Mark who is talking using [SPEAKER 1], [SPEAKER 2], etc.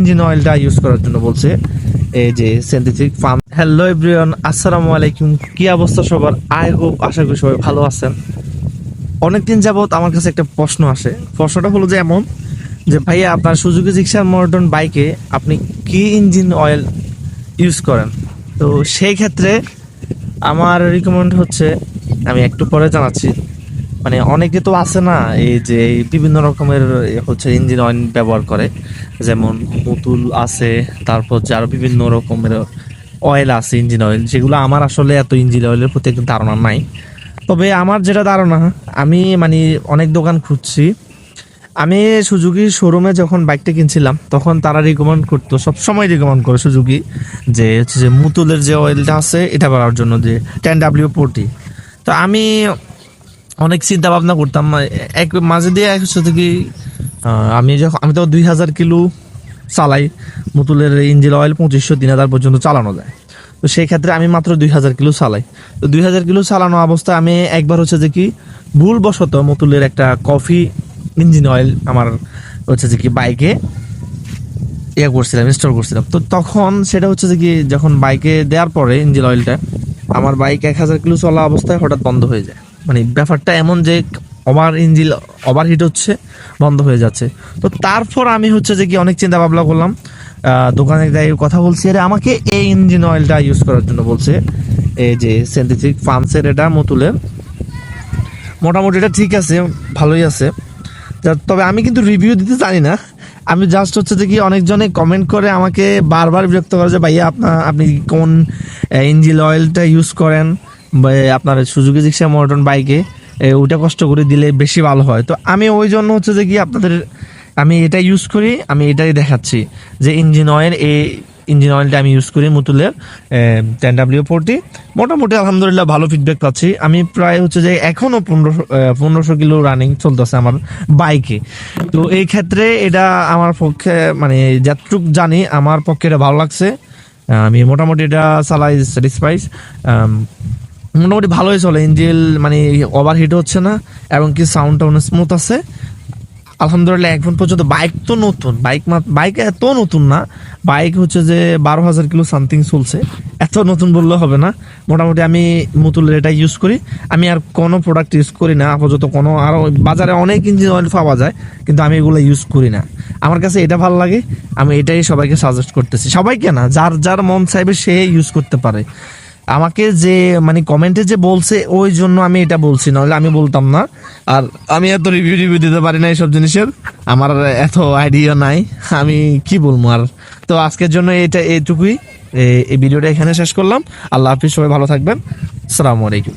[SPEAKER 1] Engine অয়েলটা use করার জন্য বলছে, এই যে সিনথেটিক ফার্ম। হ্যালো এভরিওয়ান, আসসালামু আলাইকুম। কি অবস্থা সবার? আই হোপ, আশা করি সবাই ভালো আছেন। অনেকদিন যাবত আমার কাছে একটা প্রশ্ন আসে। প্রশ্নটা হলো যে এমন যে ভাইয়া, আপনার সুজুকি জিক্সার মডার্ন বাইকে আপনি কি ইঞ্জিন অয়েল ইউজ করেন? তো সেই ক্ষেত্রে আমার রিকমেন্ড হচ্ছে, আমি একটু পরে জানাচ্ছি। মানে অনেকে তো আছে না, এই যে বিভিন্ন রকমের হচ্ছে ইঞ্জিন অয়েল ব্যবহার করে, যেমন মুতুল আছে, তারপর হচ্ছে আরো বিভিন্ন রকমের অয়েল আছে ইঞ্জিন অয়েল, যেগুলো আমার আসলে এত ইঞ্জিন অয়েলের প্রতি একটু ধারণা নাই। তবে আমার যেটা ধারণা, আমি মানে অনেক দোকান খুঁজছি। আমি সুজুকি শোরুমে যখন বাইকটা কিনছিলাম, তখন তারা রিকমেন্ড করতো, সবসময় রিকমেন্ড করে সুজুকি, যে হচ্ছে যে মুতুলের যে অয়েলটা আছে এটা বাড়ার জন্য, যে 10W40। তো আমি অনেক চিন্তা ভাবনা করতাম, এক মাঝে দিয়ে এক হচ্ছে কি, আমি তো 2000 কিলো চালাই। মুতুলের ইঞ্জিন অয়েল 2500-3000 পর্যন্ত চালানো যায়। তো সেই ক্ষেত্রে আমি মাত্র 2000 কিলো চালাই। তো 2000 কিলো চালানো অবস্থায় আমি একবার হচ্ছে যে কি ভুলবশত মুতুলের একটা কফি ইঞ্জিন অয়েল আমার হচ্ছে যে কি বাইকে ইনস্টল করছিলাম। তো তখন সেটা হচ্ছে যে কি, যখন বাইকে দেওয়ার পরে ইঞ্জিন অয়েলটা, আমার বাইক 1000 কিলো চলা অবস্থায় হঠাৎ বন্ধ হয়ে যায়। মানে ব্যাপারটা এমন যে ওভারহিট হচ্ছে, বন্ধ হয়ে যাচ্ছে। তো তারপর আমি হচ্ছে যে কি অনেক চিন্তা ভাবনা করলাম, দোকানে যাই কথা বলছি, আরে আমাকে এই ইঞ্জিন অয়েলটা ইউজ করার জন্য বলছে, এই যে সিনথেটিক ফার্মসের, এটা মতুলের। মোটামুটি এটা ঠিক আছে, ভালোই আছে। তবে আমি কিন্তু রিভিউ দিতে জানি না। আমি জাস্ট হচ্ছে যে কি, অনেকজনে কমেন্ট করে আমাকে বারবার বিরক্ত করে যে ভাইয়া আপনি কোন ইঞ্জিন অয়েলটা ইউজ করেন, বা আপনার সুজুকি জিক্সা মডার্ন বাইকে ওইটা কষ্ট করে দিলে বেশি ভালো হয়। তো আমি ওই জন্য হচ্ছে যে কি আমি এটা ইউজ করি, আমি এটাই দেখাচ্ছি যে ইঞ্জিন অয়েলটা আমি ইউজ করি মুতুলের 10W40। মোটামুটি আলহামদুলিল্লাহ ভালো ফিডব্যাক পাচ্ছি। আমি প্রায় হচ্ছে যে এখনও 1500 কিলো রানিং চলতেছে আমার বাইকে। তো এই ক্ষেত্রে এটা আমার পক্ষে, মানে যতটুক জানি, আমার পক্ষে এটা ভালো লাগছে। আমি মোটামুটি এটা চালাই, স্যাটিসফাইড। মোটামুটি ভালোই চলে, ইঞ্জিন মানে ওভারহিট হচ্ছে না, এবং কি সাউন্ডটা অনেক স্মুথ আছে আলহামদুলিল্লাহ। এখন পর্যন্ত বাইক তো নতুন, বাইক এত নতুন না, বাইক হচ্ছে যে 12,000 কিলো সামথিং চলছে, এত নতুন বললে হবে না। মোটামুটি আমি মুতুলের এটা ইউজ করি, আমি আর কোনো প্রোডাক্ট ইউজ করি না আপাতত। কোনো আরও বাজারে অনেক ইঞ্জিন অয়েল পাওয়া যায়, কিন্তু আমি এগুলো ইউজ করি না। আমার কাছে এটা ভালো লাগে, আমি এটাই সবাইকে সাজেস্ট করতেছি। সবাইকে না, যার যার মন চাইবে সে ইউজ করতে পারে। আমাকে যে মানে কমেন্টে যে বলছে, ওই জন্য আমি এটা বলছি, নাহলে আমি বলতাম না। আর আমি এত রিভিউ দিতে পারি না এইসব জিনিসের, আমার এত আইডিয়া নাই, আমি কি বলবো আর। তো আজকের জন্য এইটুকুই, এই ভিডিওটা এখানে শেষ করলাম। আল্লাহ হাফিজ, সবাই ভালো থাকবেন। আসসালামু আলাইকুম।